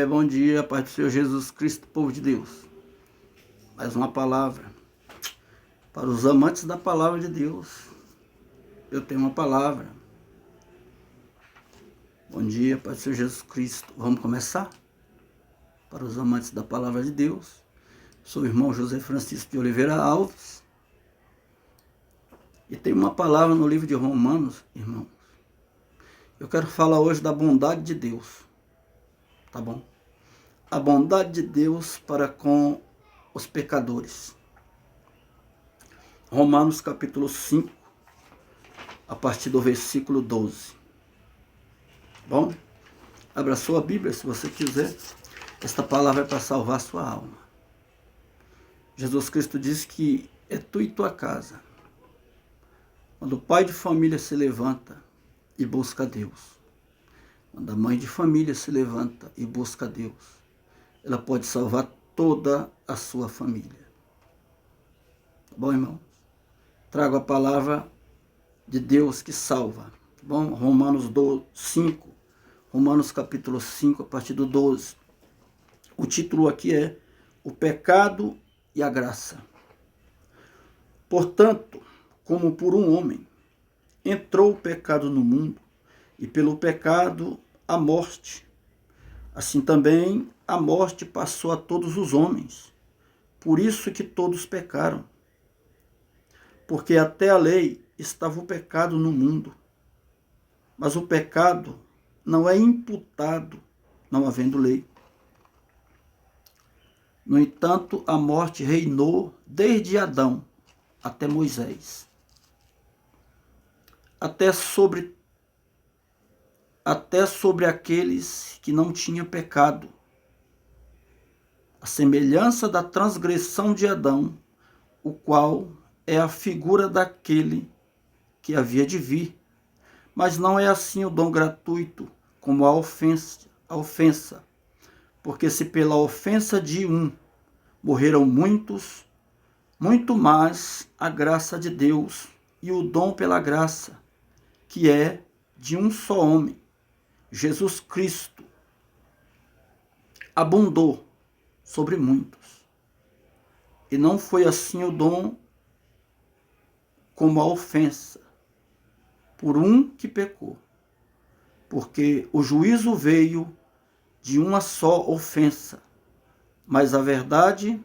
Bom dia, Pai do Senhor Jesus Cristo, povo de Deus. Mais uma palavra para os amantes da palavra de Deus. Eu tenho uma palavra. Bom dia, Pai do Senhor Jesus Cristo. Vamos começar? Para os amantes da palavra de Deus. Sou o irmão José Francisco de Oliveira Alves. E tem uma palavra no livro de Romanos, irmãos. Eu quero falar hoje da bondade de Deus. Tá bom? A bondade de Deus para com os pecadores. Romanos capítulo 5, a partir do versículo 12. Bom, abra sua Bíblia se você quiser. Esta palavra é para salvar sua alma. Jesus Cristo diz que é tu e tua casa. Quando o pai de família se levanta e busca Deus. Quando a mãe de família se levanta e busca Deus, ela pode salvar toda a sua família. Tá bom, irmãos? Trago a palavra de Deus que salva. Tá bom? Romanos 5, Romanos capítulo 5, a partir do 12. O título aqui é O Pecado e a Graça. Portanto, como por um homem entrou o pecado no mundo, e pelo pecado a morte, assim também a morte passou a todos os homens. Por isso que todos pecaram. Porque até a lei estava o pecado no mundo. Mas o pecado não é imputado, não havendo lei. No entanto, a morte reinou desde Adão até Moisés. Até sobre aqueles que não tinham pecado. A semelhança da transgressão de Adão, o qual é a figura daquele que havia de vir. Mas não é assim o dom gratuito, como a ofensa. Porque se pela ofensa de um morreram muitos, muito mais a graça de Deus e o dom pela graça, que é de um só homem, Jesus Cristo, abundou sobre muitos. E não foi assim o dom como a ofensa, por um que pecou. Porque o juízo veio de uma só ofensa, mas na verdade,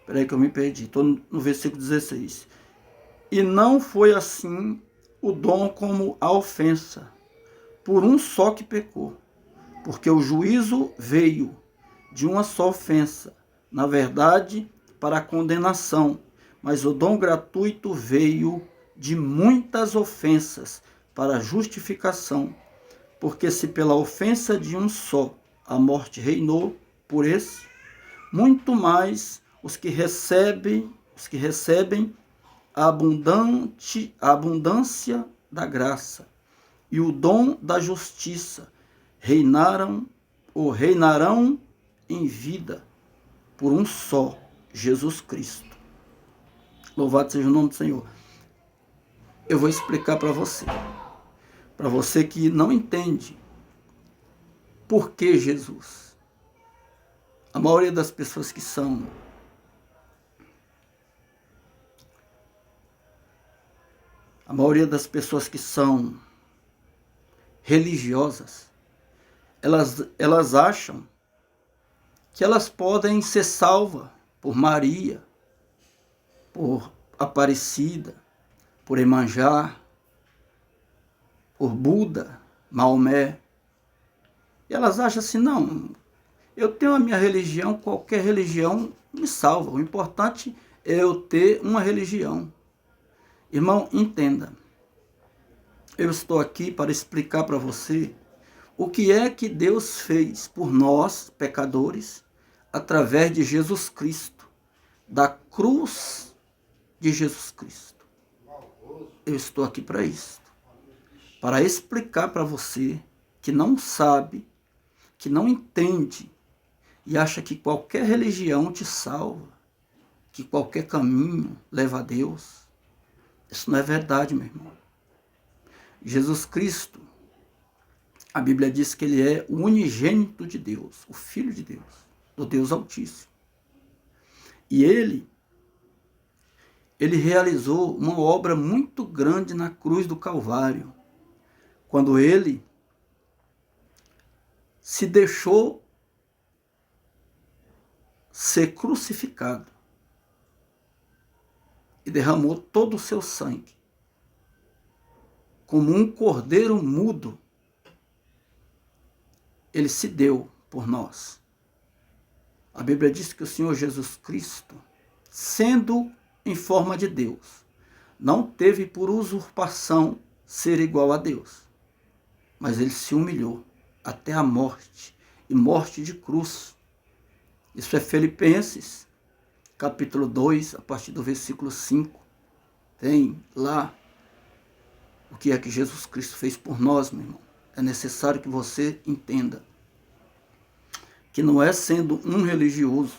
Peraí que eu me perdi, estou no versículo 16. E não foi assim o dom como a ofensa, por um só que pecou. Porque o juízo veio de uma só ofensa, na verdade, para a condenação. Mas o dom gratuito veio de muitas ofensas para a justificação. Porque se pela ofensa de um só a morte reinou por esse, muito mais os que recebem a abundância da graça e o dom da justiça reinarão em vida por um só, Jesus Cristo. Louvado seja o nome do Senhor. Eu vou explicar para você que não entende por que Jesus. A maioria das pessoas que são religiosas, elas acham que elas podem ser salvas por Maria, por Aparecida, por Emanjá, por Buda, Maomé. E elas acham assim, não, eu tenho a minha religião, qualquer religião me salva. O importante é eu ter uma religião. Irmão, entenda. Eu estou aqui para explicar para você o que é que Deus fez por nós, pecadores, através de Jesus Cristo, da cruz de Jesus Cristo. Eu estou aqui para isso, para explicar para você que não sabe, que não entende e acha que qualquer religião te salva, que qualquer caminho leva a Deus. Isso não é verdade, meu irmão. Jesus Cristo, a Bíblia diz que ele é o unigênito de Deus, o Filho de Deus, do Deus Altíssimo. E ele realizou uma obra muito grande na cruz do Calvário, quando ele se deixou ser crucificado e derramou todo o seu sangue, como um cordeiro mudo. Ele se deu por nós. A Bíblia diz que o Senhor Jesus Cristo, sendo em forma de Deus, não teve por usurpação ser igual a Deus, mas ele se humilhou até a morte, e morte de cruz. Isso é Filipenses, capítulo 2, a partir do versículo 5. Tem lá o que é que Jesus Cristo fez por nós, meu irmão. É necessário que você entenda que não é sendo um religioso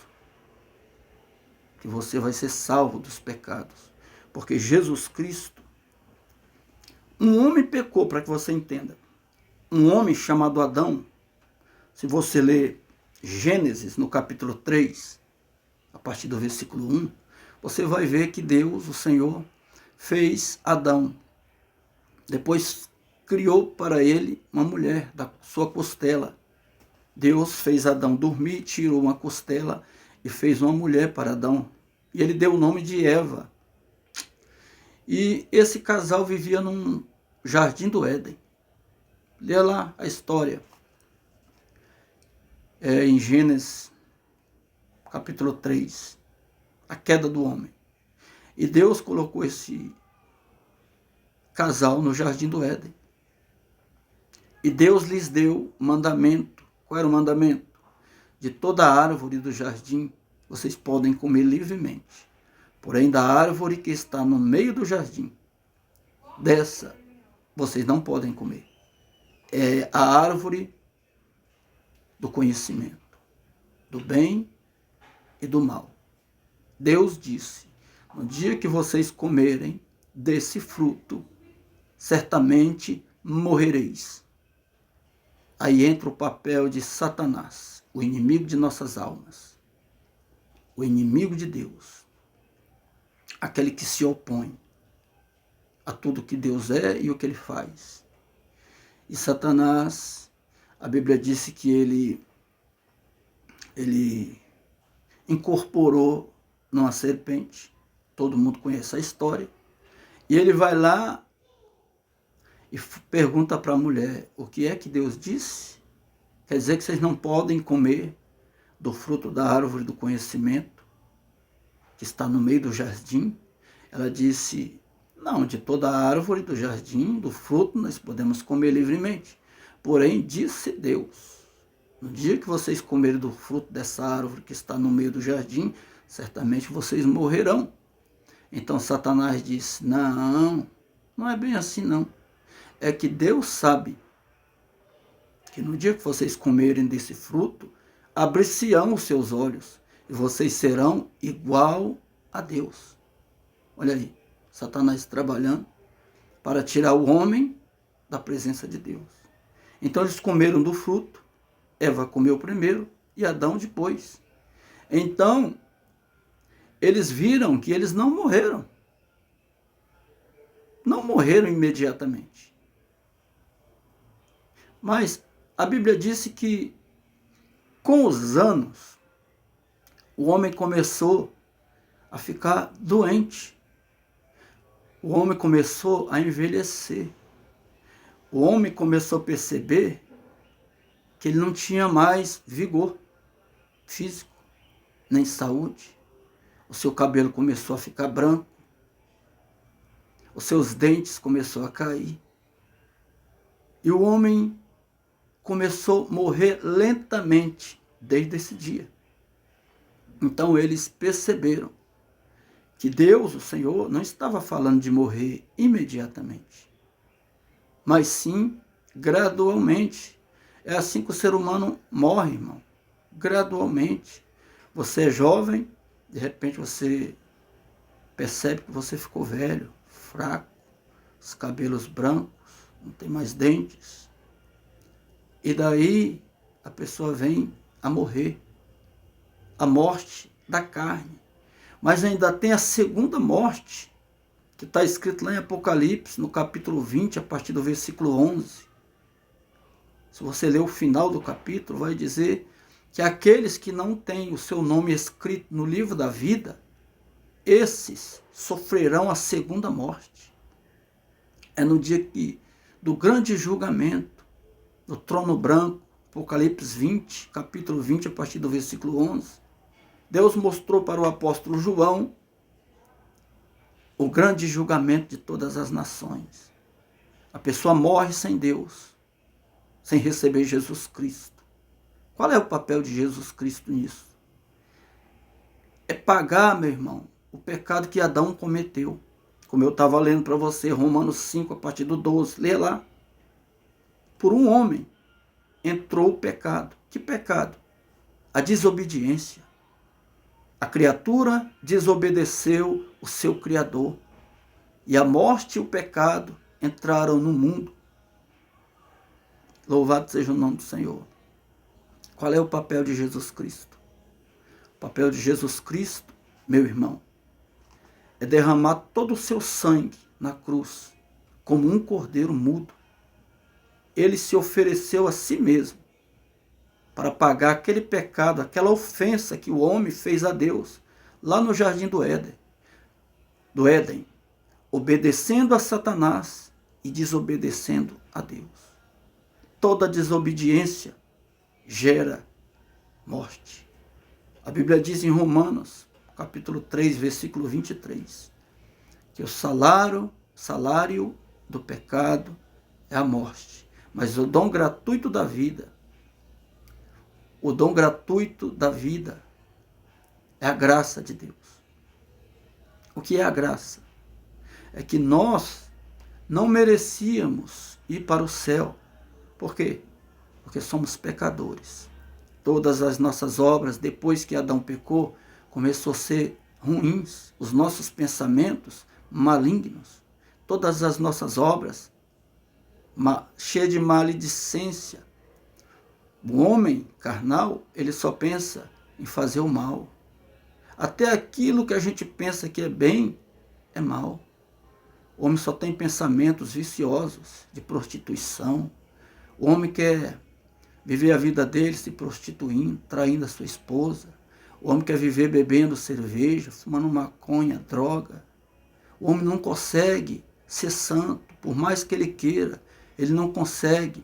que você vai ser salvo dos pecados. Porque Jesus Cristo, um homem pecou, para que você entenda. Um homem chamado Adão, se você ler Gênesis, no capítulo 3, a partir do versículo 1, você vai ver que Deus, o Senhor, fez Adão. Depois criou para ele uma mulher da sua costela. Deus fez Adão dormir, tirou uma costela e fez uma mulher para Adão. E ele deu o nome de Eva. E esse casal vivia num jardim do Éden. Lê lá a história. Em Gênesis, capítulo 3, a queda do homem. E Deus colocou esse casal no jardim do Éden. E Deus lhes deu mandamento. Qual era o mandamento? De toda a árvore do jardim vocês podem comer livremente. Porém, da árvore que está no meio do jardim, dessa vocês não podem comer. É a árvore do conhecimento, do bem e do mal. Deus disse, no dia que vocês comerem desse fruto, certamente morrereis. Aí entra o papel de Satanás, o inimigo de nossas almas, o inimigo de Deus, aquele que se opõe a tudo que Deus é e o que ele faz. E Satanás, a Bíblia disse que ele incorporou numa serpente, todo mundo conhece a história, e ele vai lá e pergunta para a mulher, o que é que Deus disse? Quer dizer que vocês não podem comer do fruto da árvore do conhecimento, que está no meio do jardim? Ela disse, não, de toda a árvore do jardim, do fruto, nós podemos comer livremente. Porém, disse Deus, no dia que vocês comerem do fruto dessa árvore que está no meio do jardim, certamente vocês morrerão. Então Satanás disse, não é bem assim não. É que Deus sabe que no dia que vocês comerem desse fruto, abrir-se-ão os seus olhos e vocês serão igual a Deus. Olha aí, Satanás trabalhando para tirar o homem da presença de Deus. Então eles comeram do fruto, Eva comeu primeiro e Adão depois. Então, eles viram que eles não morreram. Não morreram imediatamente. Mas a Bíblia disse que com os anos o homem começou a ficar doente. O homem começou a envelhecer. O homem começou a perceber que ele não tinha mais vigor físico, nem saúde. O seu cabelo começou a ficar branco. Os seus dentes começaram a cair. E o homem começou a morrer lentamente desde esse dia. Então eles perceberam que Deus, o Senhor, não estava falando de morrer imediatamente, mas sim gradualmente. É assim que o ser humano morre, irmão. Gradualmente. Você é jovem, De repente você percebe que você ficou velho, fraco, os cabelos brancos, não tem mais dentes. E daí a pessoa vem a morrer, a morte da carne. Mas ainda tem a segunda morte, que está escrito lá em Apocalipse, no capítulo 20, a partir do versículo 11. Se você ler o final do capítulo, vai dizer que aqueles que não têm o seu nome escrito no livro da vida, esses sofrerão a segunda morte. É no dia do grande julgamento, do trono branco, Apocalipse 20, capítulo 20, a partir do versículo 11. Deus mostrou para o apóstolo João o grande julgamento de todas as nações. A pessoa morre sem Deus, sem receber Jesus Cristo. Qual é o papel de Jesus Cristo nisso? É pagar, meu irmão, o pecado que Adão cometeu. Como eu estava lendo para você, Romanos 5, a partir do 12. Lê lá. Por um homem entrou o pecado. Que pecado? A desobediência. A criatura desobedeceu o seu Criador. E a morte e o pecado entraram no mundo. Louvado seja o nome do Senhor. Qual é o papel de Jesus Cristo? O papel de Jesus Cristo, meu irmão, é derramar todo o seu sangue na cruz, como um cordeiro mudo. Ele se ofereceu a si mesmo para pagar aquele pecado, aquela ofensa que o homem fez a Deus, lá no jardim do Éden, obedecendo a Satanás e desobedecendo a Deus. Toda desobediência gera morte. A Bíblia diz em Romanos, capítulo 3, versículo 23, que o salário do pecado é a morte, mas o dom gratuito da vida é a graça de Deus. O que é a graça? É que nós não merecíamos ir para o céu. Por quê? Porque somos pecadores. Todas as nossas obras, depois que Adão pecou, começou a ser ruins. Os nossos pensamentos malignos. Todas as nossas obras cheias de maledicência. O homem carnal, ele só pensa em fazer o mal. Até aquilo que a gente pensa que é bem, é mal. O homem só tem pensamentos viciosos de prostituição. O homem quer viver a vida dele se prostituindo, traindo a sua esposa. O homem quer viver bebendo cerveja, fumando maconha, droga. O homem não consegue ser santo, por mais que ele queira, ele não consegue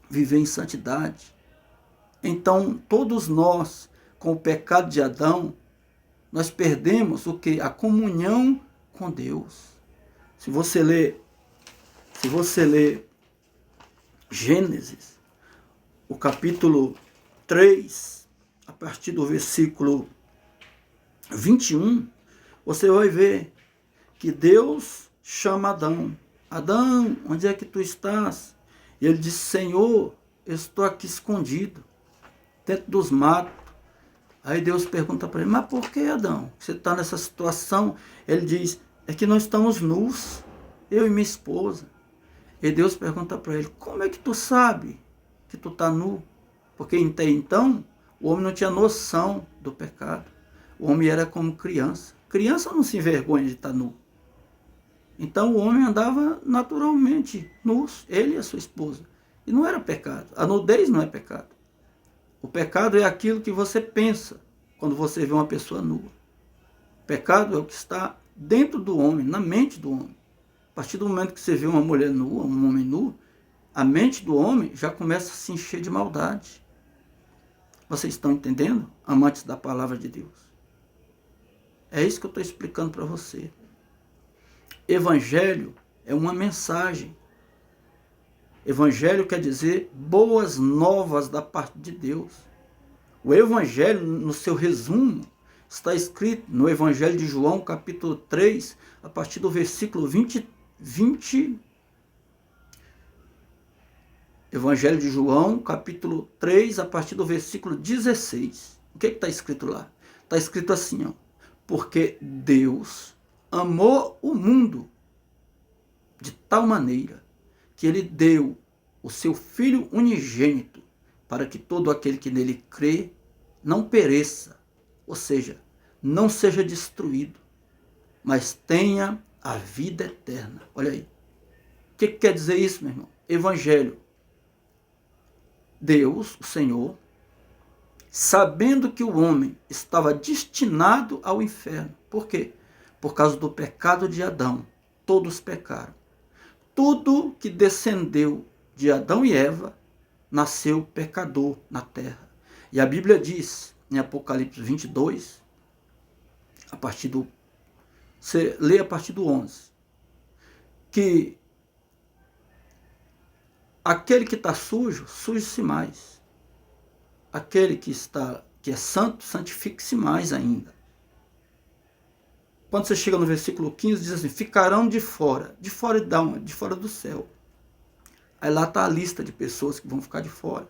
viver em santidade. Então, todos nós, com o pecado de Adão, nós perdemos o quê? A comunhão com Deus. Se você ler Gênesis, o capítulo 3, a partir do versículo 21, você vai ver que Deus chama Adão. Adão, onde é que tu estás? E ele diz, Senhor, eu estou aqui escondido, dentro dos matos. Aí Deus pergunta para ele, mas por que, Adão? Você está nessa situação? Ele diz, é que nós estamos nus, eu e minha esposa. E Deus pergunta para ele, como é que tu sabe que tu está nu? Porque até então, o homem não tinha noção do pecado. O homem era como criança. Criança não se envergonha de estar nu. Então o homem andava naturalmente nus, ele e a sua esposa. E não era pecado. A nudez não é pecado. O pecado é aquilo que você pensa quando você vê uma pessoa nua. O pecado é o que está dentro do homem, na mente do homem. A partir do momento que você vê uma mulher nua, um homem nu, a mente do homem já começa a se encher de maldade. Vocês estão entendendo, amantes da palavra de Deus? É isso que eu estou explicando para você. Evangelho é uma mensagem. Evangelho quer dizer boas novas da parte de Deus. O Evangelho, no seu resumo, está escrito no Evangelho de João, capítulo 3, a partir do versículo 20. Evangelho de João, capítulo 3, a partir do versículo 16. O que está escrito lá? Está escrito assim, ó, porque Deus amou o mundo de tal maneira que ele deu o seu Filho unigênito para que todo aquele que nele crê não pereça, ou seja, não seja destruído, mas tenha a vida eterna. Olha aí. O que quer dizer isso, meu irmão? Evangelho. Deus, o Senhor, sabendo que o homem estava destinado ao inferno. Por quê? Por causa do pecado de Adão. Todos pecaram. Tudo que descendeu de Adão e Eva nasceu pecador na terra. E a Bíblia diz, em Apocalipse 22, você lê a partir do 11, que aquele que está sujo, suje-se mais. Aquele que é santo, santifique-se mais ainda. Quando você chega no versículo 15, diz assim, ficarão de fora de onde? De fora do céu. Aí lá está a lista de pessoas que vão ficar de fora.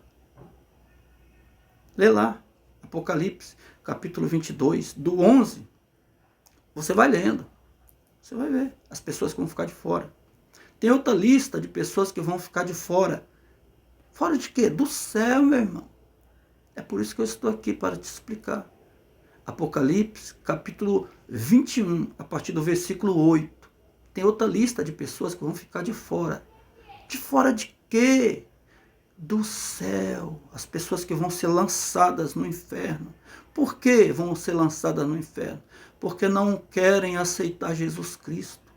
Lê lá, Apocalipse, capítulo 22, do 11. Você vai lendo. Você vai ver as pessoas que vão ficar de fora. Tem outra lista de pessoas que vão ficar de fora. Fora de quê? Do céu, meu irmão. É por isso que eu estou aqui, para te explicar. Apocalipse, capítulo 21, a partir do versículo 8. Tem outra lista de pessoas que vão ficar de fora. De fora de quê? Do céu. As pessoas que vão ser lançadas no inferno. Por que vão ser lançadas no inferno? Porque não querem aceitar Jesus Cristo.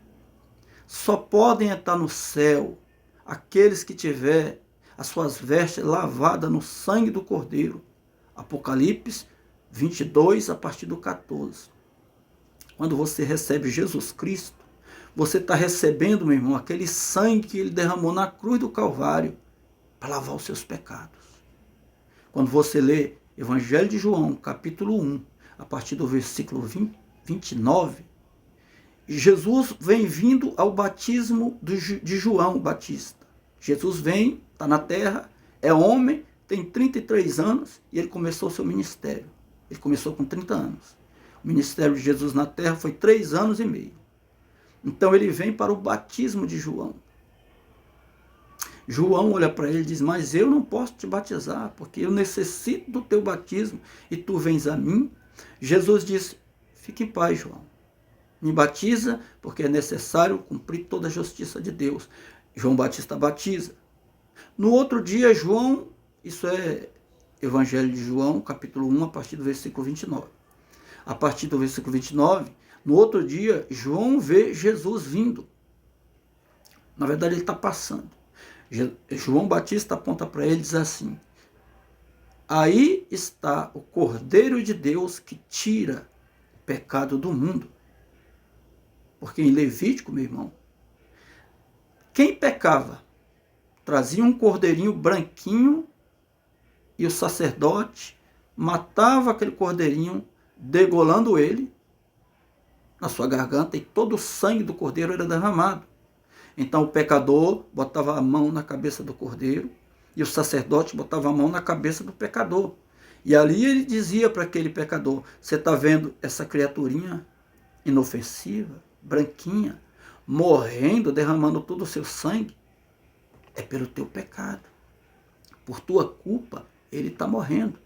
Só podem estar no céu aqueles que tiver as suas vestes lavadas no sangue do Cordeiro. Apocalipse 22, a partir do 14. Quando você recebe Jesus Cristo, você está recebendo, meu irmão, aquele sangue que ele derramou na cruz do Calvário para lavar os seus pecados. Quando você lê Evangelho de João, capítulo 1, a partir do versículo 29, Jesus vem vindo ao batismo de João Batista. Jesus vem, está na terra, é homem, tem 33 anos e ele começou o seu ministério. Ele começou com 30 anos. O ministério de Jesus na terra foi 3 anos e meio. Então ele vem para o batismo de João. João olha para ele e diz, mas eu não posso te batizar, porque eu necessito do teu batismo e tu vens a mim. Jesus diz, fique em paz, João. Me batiza, porque é necessário cumprir toda a justiça de Deus. João Batista batiza. No outro dia, João, isso é Evangelho de João, capítulo 1, a partir do versículo 29. A partir do versículo 29, no outro dia, João vê Jesus vindo. Na verdade, ele está passando. João Batista aponta para ele e diz assim, aí está o Cordeiro de Deus que tira o pecado do mundo. Porque em Levítico, meu irmão, quem pecava trazia um cordeirinho branquinho e o sacerdote matava aquele cordeirinho, degolando ele na sua garganta, e todo o sangue do cordeiro era derramado. Então o pecador botava a mão na cabeça do cordeiro e o sacerdote botava a mão na cabeça do pecador. E ali ele dizia para aquele pecador, você está vendo essa criaturinha inofensiva, branquinha, morrendo, derramando todo o seu sangue? É pelo teu pecado. Por tua culpa, ele está morrendo.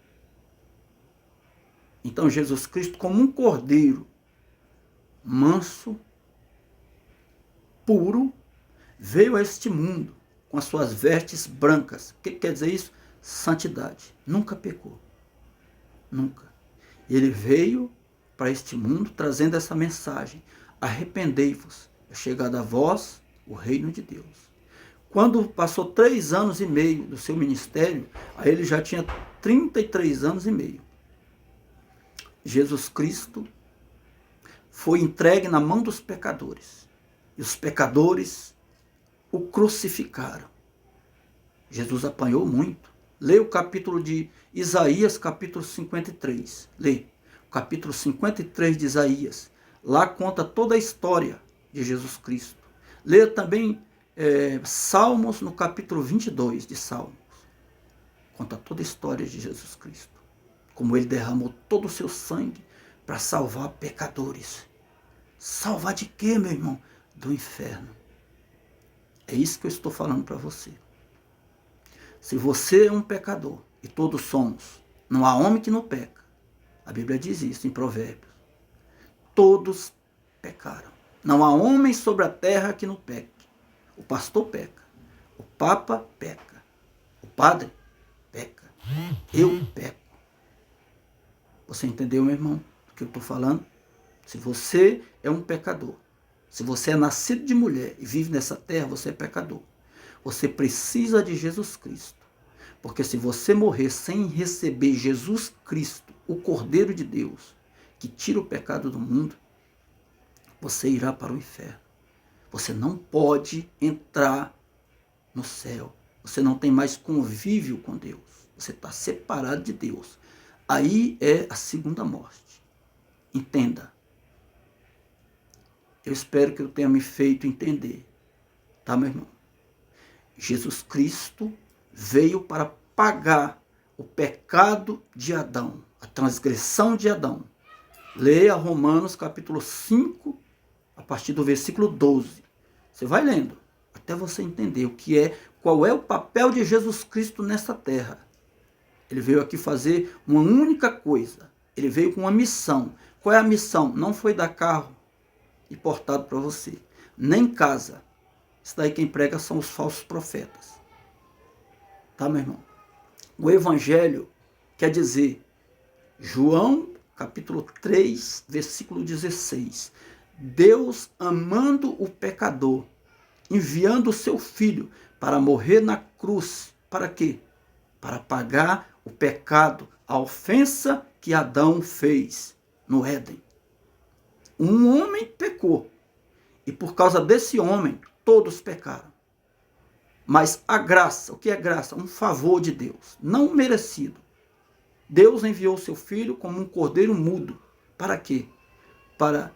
Então Jesus Cristo, como um cordeiro manso, puro, veio a este mundo com as suas vestes brancas. O que quer dizer isso? Santidade. Nunca pecou. Nunca. Ele veio para este mundo trazendo essa mensagem. Arrependei-vos. É chegado a vós o reino de Deus. Quando passou 3 anos e meio do seu ministério, aí ele já tinha 33 anos e meio. Jesus Cristo foi entregue na mão dos pecadores. E os pecadores o crucificaram. Jesus apanhou muito. Lê o capítulo de Isaías, capítulo 53. Lê o capítulo 53 de Isaías. Lá conta toda a história de Jesus Cristo. Lê também Salmos, no capítulo 22 de Salmos. Conta toda a história de Jesus Cristo. Como ele derramou todo o seu sangue para salvar pecadores. Salvar de quê, meu irmão? Do inferno. É isso que eu estou falando para você. Se você é um pecador, e todos somos, não há homem que não peca. A Bíblia diz isso em Provérbios. Todos pecaram. Não há homem sobre a terra que não peque. O pastor peca. O papa peca. O padre peca. Eu peco. Você entendeu, meu irmão, o que eu estou falando? Se você é um pecador, se você é nascido de mulher e vive nessa terra, você é pecador. Você precisa de Jesus Cristo. Porque se você morrer sem receber Jesus Cristo, o Cordeiro de Deus, que tira o pecado do mundo, você irá para o inferno. Você não pode entrar no céu. Você não tem mais convívio com Deus. Você está separado de Deus. Aí é a segunda morte. Entenda. Eu espero que eu tenha me feito entender. Tá, meu irmão? Jesus Cristo veio para pagar o pecado de Adão, a transgressão de Adão. Leia Romanos capítulo 5, a partir do versículo 12. Você vai lendo, até você entender qual é o papel de Jesus Cristo nessa terra. Ele veio aqui fazer uma única coisa. Ele veio com uma missão. Qual é a missão? Não foi dar carro e portado para você, nem casa. Isso daí quem prega são os falsos profetas. Tá, meu irmão? O evangelho quer dizer, João capítulo 3, versículo 16. Deus amando o pecador, enviando o seu filho para morrer na cruz. Para quê? Para pagar o pecado, a ofensa que Adão fez no Éden. Um homem pecou. E por causa desse homem, todos pecaram. Mas a graça, o que é graça? Um favor de Deus, não merecido. Deus enviou seu filho como um cordeiro mudo. Para quê? Para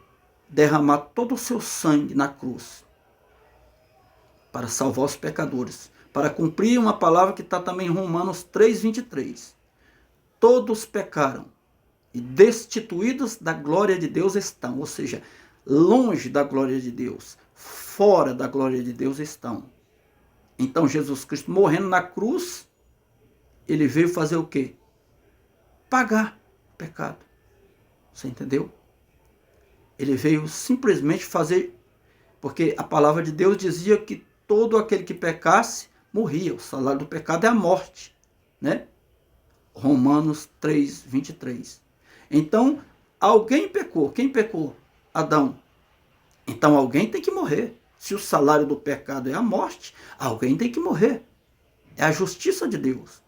derramar todo o seu sangue na cruz. Para salvar os pecadores. Para cumprir uma palavra que está também em Romanos 3:23. Todos pecaram e destituídos da glória de Deus estão. Ou seja, longe da glória de Deus, fora da glória de Deus estão. Então Jesus Cristo morrendo na cruz, ele veio fazer o quê? Pagar o pecado. Você entendeu? Ele veio simplesmente fazer, porque a palavra de Deus dizia que todo aquele que pecasse morria. O salário do pecado é a morte, né? Romanos 3:23. Então, alguém pecou. Quem pecou? Adão. Então alguém tem que morrer. Se o salário do pecado é a morte, alguém tem que morrer. É a justiça de Deus.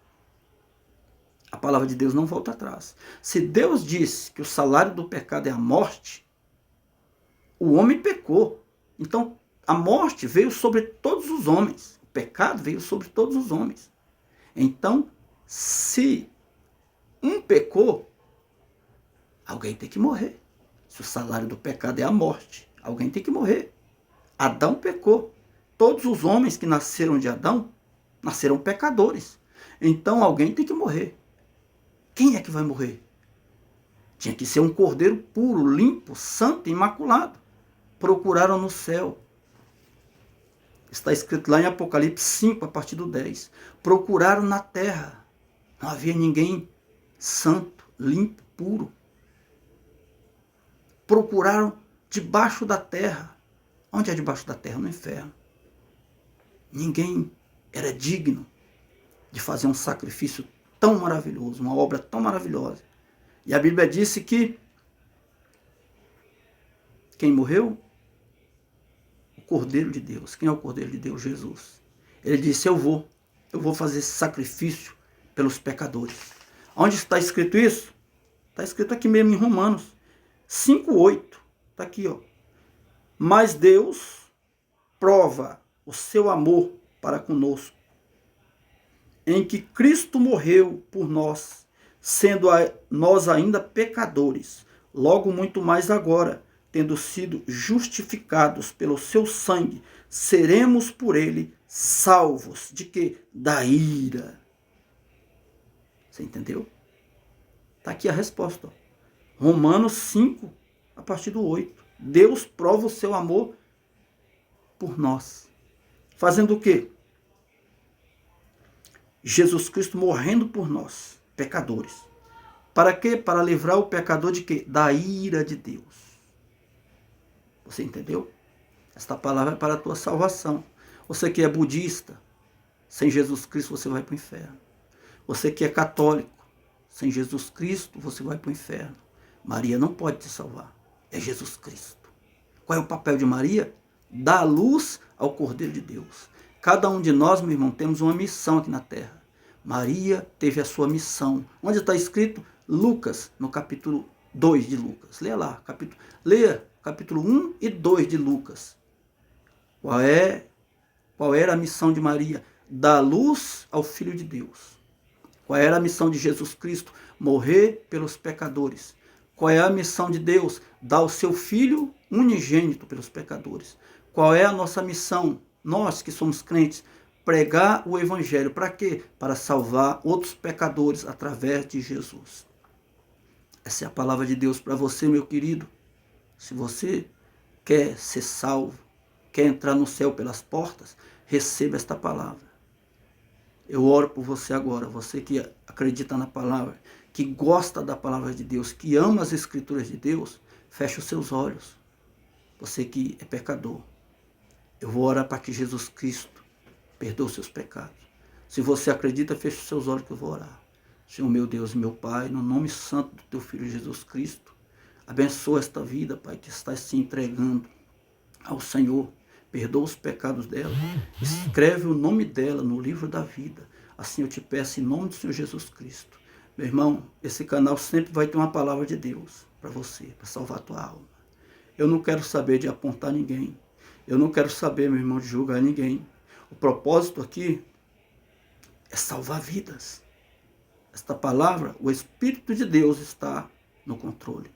A palavra de Deus não volta atrás. Se Deus disse que o salário do pecado é a morte, o homem pecou. Então a morte veio sobre todos os homens. O pecado veio sobre todos os homens. Então, se um pecou, alguém tem que morrer. Se o salário do pecado é a morte, alguém tem que morrer. Adão pecou. Todos os homens que nasceram de Adão nasceram pecadores. Então alguém tem que morrer. Quem é que vai morrer? Tinha que ser um cordeiro puro, limpo, santo, imaculado. Procuraram no céu. Está escrito lá em Apocalipse 5, a partir do 10. Procuraram na terra. Não havia ninguém santo, limpo, puro. Procuraram debaixo da terra. Onde é debaixo da terra? No inferno. Ninguém era digno de fazer um sacrifício tão maravilhoso, uma obra tão maravilhosa. E a Bíblia disse que quem morreu? O Cordeiro de Deus. Quem é o Cordeiro de Deus? Jesus. Ele disse, eu vou fazer esse sacrifício pelos pecadores. Onde está escrito isso? Está escrito aqui mesmo em Romanos 5:8. Está aqui, ó. Mas Deus prova o seu amor para conosco, em que Cristo morreu por nós, sendo nós ainda pecadores, logo muito mais agora, tendo sido justificados pelo seu sangue, seremos por ele salvos. De quê? Da ira. Você entendeu? Está aqui a resposta. Romanos 5, a partir do 8. Deus prova o seu amor por nós. Fazendo o quê? Jesus Cristo morrendo por nós, pecadores. Para quê? Para livrar o pecador de quê? Da ira de Deus. Você entendeu? Esta palavra é para a tua salvação. Você que é budista, sem Jesus Cristo você vai para o inferno. Você que é católico, sem Jesus Cristo você vai para o inferno. Maria não pode te salvar. É Jesus Cristo. Qual é o papel de Maria? Dar luz ao Cordeiro de Deus. Cada um de nós, meu irmão, temos uma missão aqui na terra. Maria teve a sua missão. Onde está escrito? Lucas, no capítulo 2 de Lucas. Leia lá. Leia capítulo 1 e 2 de Lucas. Qual era a missão de Maria? Dar luz ao Filho de Deus. Qual era a missão de Jesus Cristo? Morrer pelos pecadores. Qual é a missão de Deus? Dar o seu Filho unigênito pelos pecadores. Qual é a nossa missão? Nós que somos crentes, pregar o Evangelho. Para quê? Para salvar outros pecadores através de Jesus. Essa é a palavra de Deus para você, meu querido. Se você quer ser salvo, quer entrar no céu pelas portas, receba esta palavra. Eu oro por você agora, você que acredita na palavra, que gosta da palavra de Deus, que ama as Escrituras de Deus, feche os seus olhos. Você que é pecador, eu vou orar para que Jesus Cristo perdoe os seus pecados. Se você acredita, feche os seus olhos que eu vou orar. Senhor meu Deus e meu Pai, no nome santo do teu Filho Jesus Cristo, abençoa esta vida, Pai, que está se entregando ao Senhor. Perdoa os pecados dela. Escreve o nome dela no livro da vida. Assim eu te peço em nome do Senhor Jesus Cristo. Meu irmão, esse canal sempre vai ter uma palavra de Deus para você, para salvar a tua alma. Eu não quero saber de apontar ninguém. Eu não quero saber, meu irmão, de julgar ninguém. O propósito aqui é salvar vidas. Esta palavra, o Espírito de Deus está no controle.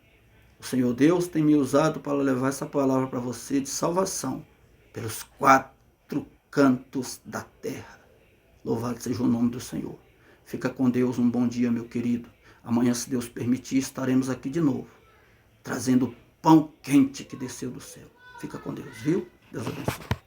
O Senhor Deus tem me usado para levar essa palavra para você de salvação pelos 4 cantos da terra. Louvado seja o nome do Senhor. Fica com Deus, um bom dia, meu querido. Amanhã, se Deus permitir, estaremos aqui de novo, trazendo o pão quente que desceu do céu. Fica com Deus, viu? Deus abençoe.